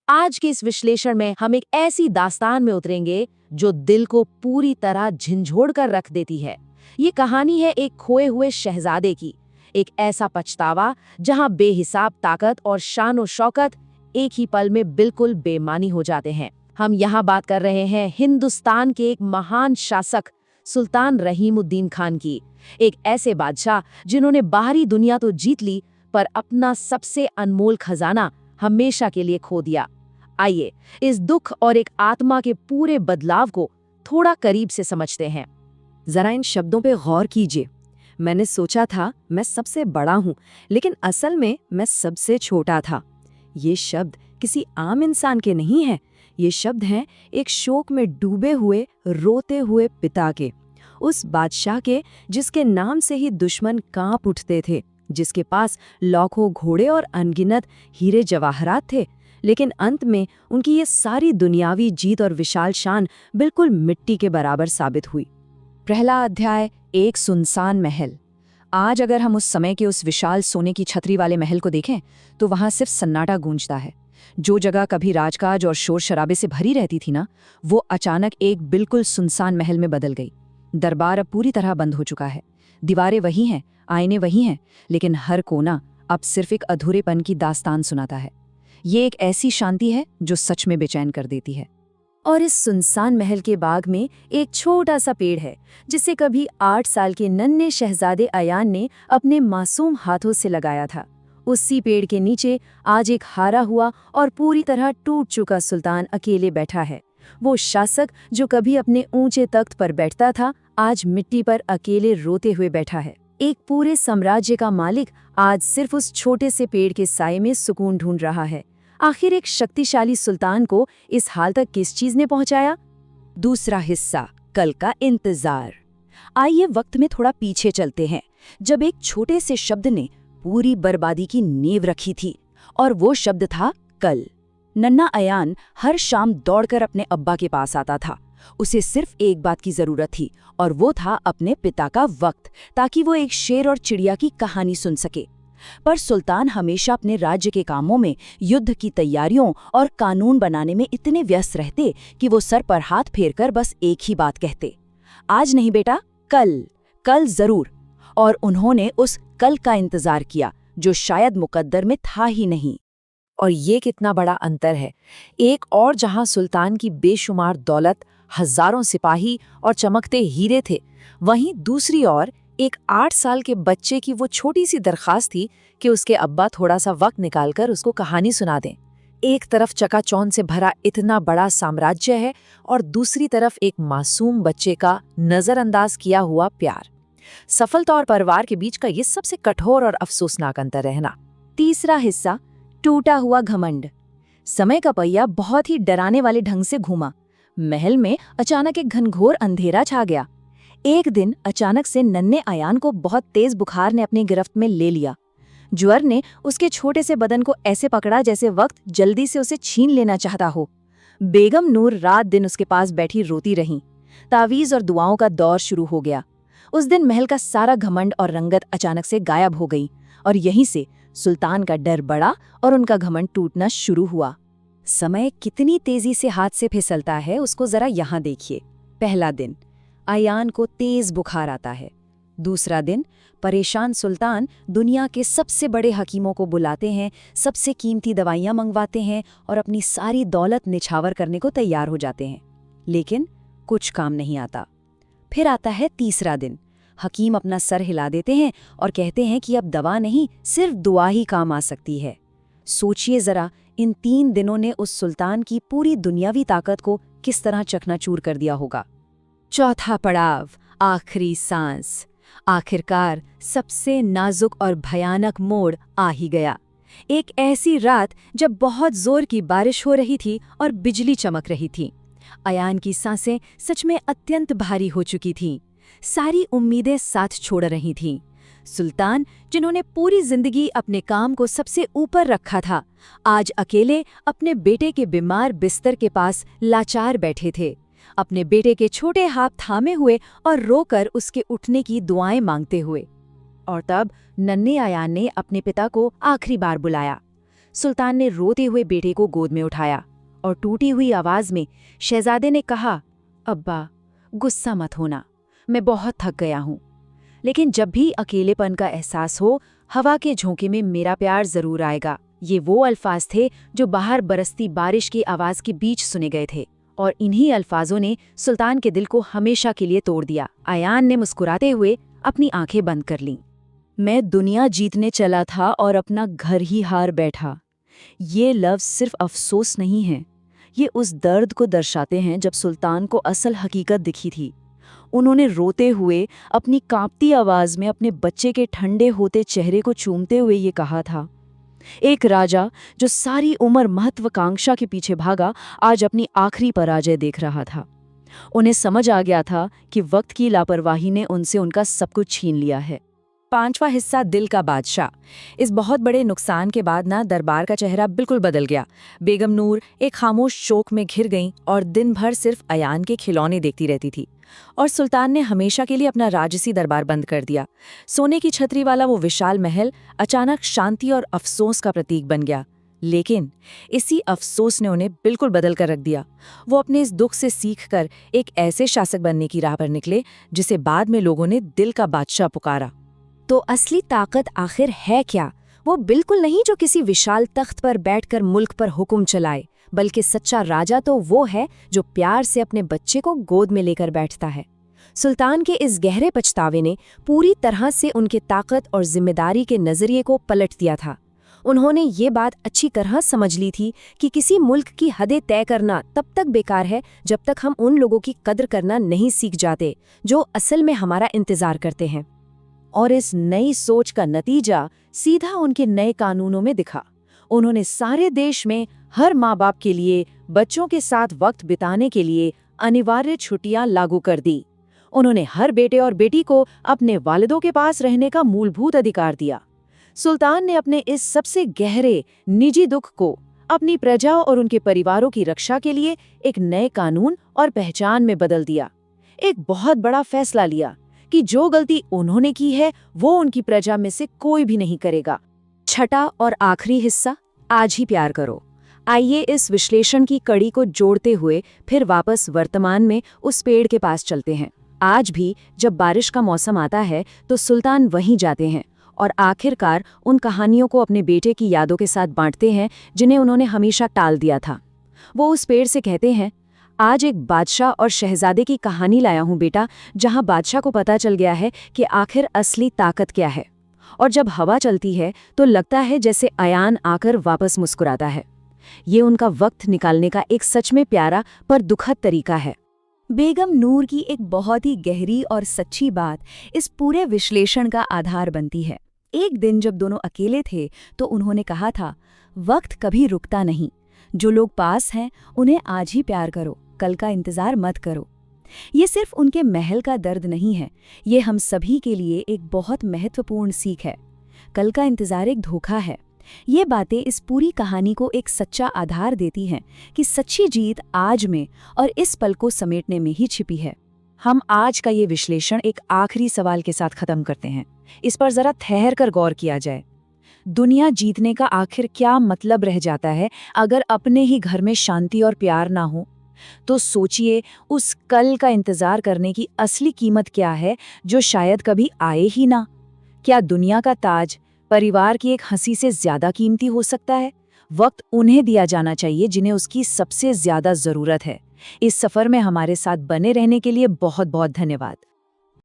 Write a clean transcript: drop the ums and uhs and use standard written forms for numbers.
आज के इस विश्लेषण में हम एक ऐसी दास्तान में उतरेंगे जो दिल को पूरी तरह झंझोड़ कर रख देती है। ये कहानी है एक खोए हुए शहजादे की, एक ऐसा पछतावा जहां बेहिसाब ताकत और शान और शौकत एक ही पल में बिल्कुल बेमानी हो जाते हैं। हम यहाँ बात कर रहे हैं हिंदुस्तान के एक महान शासक सुल्तान रहीमुद्दीन खान की, एक ऐसे बादशाह जिन्होंने बाहरी दुनिया तो जीत ली पर अपना सबसे अनमोल खजाना हमेशा के लिए खो दिया। आइए इस दुख और एक आत्मा के पूरे बदलाव को थोड़ा करीब से समझते हैं। जरा इन शब्दों पे गौर कीजिए। मैंने सोचा था मैं सबसे बड़ा हूँ, लेकिन असल में मैं सबसे छोटा था। ये शब्द किसी आम इंसान के नहीं हैं। ये शब्द हैं एक शोक में डूबे हुए, रोते हुए पिता के, उस बादशाह के जिसके नाम से ही दुश्मन कांप उठते थे, जिसके पास लाखों घोड़े और अनगिनत हीरे जवाहरात थे, लेकिन अंत में उनकी ये सारी दुनियावी जीत और विशाल शान बिल्कुल मिट्टी के बराबर साबित हुई। पहला अध्याय, एक सुनसान महल। आज अगर हम उस समय के उस विशाल सोने की छतरी वाले महल को देखें तो वहां सिर्फ सन्नाटा गूंजता है। जो जगह कभी राजकाज और शोर शराबे से भरी रहती थी ना, वो अचानक एक बिल्कुल सुनसान महल में बदल गई। दरबार अब पूरी तरह बंद हो चुका है। दीवारें वही हैं, आईने वही हैं, लेकिन हर कोना अब सिर्फ एक अधूरेपन की दास्तान सुनाता है। ये एक ऐसी शांति है जो सच में बेचैन कर देती है। और इस सुनसान महल के बाग में एक छोटा सा पेड़ है जिसे कभी 8 साल के नन्हे शहजादे अयान ने अपने मासूम हाथों से लगाया था। उसी पेड़ के नीचे आज एक हारा हुआ और पूरी तरह टूट चुका सुल्तान अकेले बैठा है। वो शासक जो कभी अपने ऊंचे तख्त पर बैठता था, आज मिट्टी पर अकेले रोते हुए बैठा है। एक पूरे साम्राज्य का मालिक आज सिर्फ उस छोटे से पेड़ के साये में सुकून ढूंढ रहा है। आखिर एक शक्तिशाली सुल्तान को इस हाल तक किस चीज ने पहुंचाया? दूसरा हिस्सा, कल का इंतजार। आइए वक्त में थोड़ा पीछे चलते हैं, जब एक छोटे से शब्द ने पूरी बर्बादी की नींव रखी थी, और वो शब्द था कल। नन्हा अयान हर शाम दौड़कर अपने अब्बा के पास आता था। उसे सिर्फ एक बात की जरूरत थी, और वो था अपने पिता का वक्त, ताकि वो एक शेर और चिड़िया की कहानी सुन सके। पर सुल्तान हमेशा अपने राज्य के कामों में, युद्ध की तैयारियों और कानून बनाने में इतने व्यस्त रहते कि वो सर पर हाथ फेरकर बस एक ही बात कहते, आज नहीं बेटा, कल, कल जरूर। और उन्होंने उस कल का इंतजार किया जो शायद मुकद्दर में था ही नहीं। और ये कितना बड़ा अंतर है। एक और जहां सुल्तान की बेशुमार दौलत, हजारों सिपाही और चमकते हीरे थे, वहीं दूसरी ओर एक 8 साल के बच्चे की वो छोटी सी दरखास्त थी कि उसके अब्बा थोड़ा सा वक्त निकालकर उसको कहानी सुना दें। एक तरफ चकाचौंध से भरा इतना बड़ा साम्राज्य है और दूसरी तरफ एक मासूम बच्चे का नजरअंदाज किया हुआ प्यार। सफलता और परिवार के बीच का ये सबसे कठोर और अफसोसनाक अंतर रहना। तीसरा हिस्सा, टूटा हुआ घमंड। समय का पहिया बहुत ही डराने वाले ढंग से घूमा। महल में अचानक एक घनघोर अंधेरा छा गया। एक दिन अचानक से नन्हे अयान को बहुत तेज बुखार ने अपनी गिरफ्त में ले लिया। ज्वर ने उसके छोटे से बदन को ऐसे पकड़ा जैसे वक्त जल्दी से उसे छीन लेना चाहता हो। बेगम नूर रात दिन उसके पास बैठी रोती रहीं। तावीज और दुआओं का दौर शुरू हो गया। उस दिन महल का सारा घमंड और रंगत अचानक से गायब हो गई, और यहीं से सुल्तान का डर बढ़ा और उनका घमंड टूटना शुरू हुआ। समय कितनी तेजी से हाथ से फिसलता है, उसको जरा यहाँ देखिए। पहला दिन, अयान को तेज बुखार आता है। दूसरा दिन, परेशान सुल्तान दुनिया के सबसे बड़े हकीमों को बुलाते हैं, सबसे कीमती दवाइयाँ मंगवाते हैं और अपनी सारी दौलत निछावर करने को तैयार हो जाते हैं, लेकिन कुछ काम नहीं आता। फिर आता है तीसरा दिन। हकीम अपना सर हिला देते हैं और कहते हैं कि अब दवा नहीं, सिर्फ दुआ ही काम आ सकती है। सोचिए जरा, इन 3 दिनों ने उस सुल्तान की पूरी दुनियावी ताकत को किस तरह चकनाचूर कर दिया होगा। चौथा पड़ाव, आखिरी सांस। आखिरकार सबसे नाजुक और भयानक मोड़ आ ही गया। एक ऐसी रात जब बहुत जोर की बारिश हो रही थी और बिजली चमक रही थी। अयान की सांसें सच में अत्यंत भारी हो चुकी थीं। सारी उम्मीदें साथ छोड़ रही थीं। सुल्तान, जिन्होंने पूरी जिंदगी अपने काम को सबसे ऊपर रखा था, आज अकेले अपने बेटे के बीमार बिस्तर के पास लाचार बैठे थे, अपने बेटे के छोटे हाथ थामे हुए और रोकर उसके उठने की दुआएं मांगते हुए। और तब नन्हे अयान ने अपने पिता को आखिरी बार बुलाया। सुल्तान ने रोते हुए बेटे को गोद में उठाया और टूटी हुई आवाज में शहजादे ने कहा, अब्बा, गुस्सा मत होना, मैं बहुत थक गया हूं। लेकिन जब भी अकेलेपन का एहसास हो, हवा के झोंके में मेरा प्यार जरूर आएगा। ये वो अल्फाज थे जो बाहर बरसती बारिश की आवाज के बीच सुने गए थे, और इन्हीं अल्फाजों ने सुल्तान के दिल को हमेशा के लिए तोड़ दिया। अयान ने मुस्कुराते हुए अपनी आंखें बंद कर लीं। मैं दुनिया जीतने चला था और अपना घर ही हार बैठा। ये लफ्ज़ सिर्फ अफसोस नहीं है, ये उस दर्द को दर्शाते हैं जब सुल्तान को असल हकीकत दिखी थी। उन्होंने रोते हुए अपनी कांपती आवाज़ में अपने बच्चे के ठंडे होते चेहरे को चूमते हुए ये कहा था, एक राजा जो सारी उम्र महत्वाकांक्षा के पीछे भागा, आज अपनी आखिरी पराजय देख रहा था। उन्हें समझ आ गया था कि वक्त की लापरवाही ने उनसे उनका सब कुछ छीन लिया है। 5वां हिस्सा, दिल का बादशाह। इस बहुत बड़े नुकसान के बाद ना दरबार का चेहरा बिल्कुल बदल गया। बेगम नूर एक खामोश शोक में घिर गईं और दिन भर सिर्फ अयान के खिलौने देखती रहती थी। और सुल्तान ने हमेशा के लिए अपना राजसी दरबार बंद कर दिया। सोने की छतरी वाला वो विशाल महल अचानक शांति और अफसोस का प्रतीक बन गया। लेकिन इसी अफसोस ने उन्हें बिल्कुल बदल कर रख दिया। वो अपने इस दुख से सीखकर एक ऐसे शासक बनने की राह पर निकले जिसे बाद में लोगों ने दिल का बादशाह पुकारा। तो असली ताकत आखिर है क्या? वो बिल्कुल नहीं जो किसी विशाल तख्त पर बैठकर मुल्क पर हुक्म चलाए, बल्कि सच्चा राजा तो वो है जो प्यार से अपने बच्चे को गोद में लेकर बैठता है। सुल्तान के इस गहरे पछतावे ने पूरी तरह से उनके ताकत और जिम्मेदारी के नजरिए को पलट दिया था। उन्होंने ये बात अच्छी तरह समझ ली थी कि किसी मुल्क की हदें तय करना तब तक बेकार है जब तक हम उन लोगों की कद्र करना नहीं सीख जाते जो असल में हमारा इंतजार करते हैं। और इस नई सोच का नतीजा सीधा उनके नए कानूनों में दिखा। उन्होंने सारे देश में हर माँ बाप के लिए बच्चों के साथ वक्त बिताने के लिए अनिवार्य छुट्टियां लागू कर दी। उन्होंने हर बेटे और बेटी को अपने वालिदों के पास रहने का मूलभूत अधिकार दिया। सुल्तान ने अपने इस सबसे गहरे निजी दुख को अपनी प्रजा और उनके परिवारों की रक्षा के लिए एक नए कानून और पहचान में बदल दिया। एक बहुत बड़ा फैसला लिया कि जो गलती उन्होंने की है वो उनकी प्रजा में से कोई भी नहीं करेगा। छठा और आखिरी हिस्सा, आज ही प्यार करो। आइए इस विश्लेषण की कड़ी को जोड़ते हुए फिर वापस वर्तमान में उस पेड़ के पास चलते हैं। आज भी जब बारिश का मौसम आता है तो सुल्तान वहीं जाते हैं और आखिरकार उन कहानियों को अपने बेटे की यादों के साथ बांटते हैं जिन्हें उन्होंने हमेशा टाल दिया था। वो उस पेड़ से कहते हैं, आज एक बादशाह और शहजादे की कहानी लाया हूँ बेटा, जहाँ बादशाह को पता चल गया है कि आखिर असली ताकत क्या है। और जब हवा चलती है तो लगता है जैसे अयान आकर वापस मुस्कुराता है। ये उनका वक्त निकालने का एक सच में प्यारा पर दुखद तरीका है। बेगम नूर की एक बहुत ही गहरी और सच्ची बात इस पूरे विश्लेषण का आधार बनती है। एक दिन जब दोनों अकेले थे तो उन्होंने कहा था, वक्त कभी रुकता नहीं, जो लोग पास हैं उन्हें आज ही प्यार करो, कल का इंतजार मत करो। ये सिर्फ उनके महल का दर्द नहीं है, ये हम सभी के लिए एक बहुत महत्वपूर्ण सीख है। कल का इंतजार एक धोखा है। ये बातें इस पूरी कहानी को एक सच्चा आधार देती हैं कि सच्ची जीत आज में और इस पल को समेटने में ही छिपी है। हम आज का ये विश्लेषण एक आखिरी सवाल के साथ खत्म करते हैं। इस पर जरा ठहर कर गौर किया जाए। दुनिया जीतने का आखिर क्या मतलब रह जाता है अगर अपने ही घर में शांति और प्यार ना हो? तो सोचिए, उस कल का इंतजार करने की असली कीमत क्या है जो शायद कभी आए ही ना। क्या दुनिया का ताज परिवार की एक हंसी से ज्यादा कीमती हो सकता है? वक्त उन्हें दिया जाना चाहिए जिन्हें उसकी सबसे ज्यादा जरूरत है। इस सफर में हमारे साथ बने रहने के लिए बहुत बहुत धन्यवाद।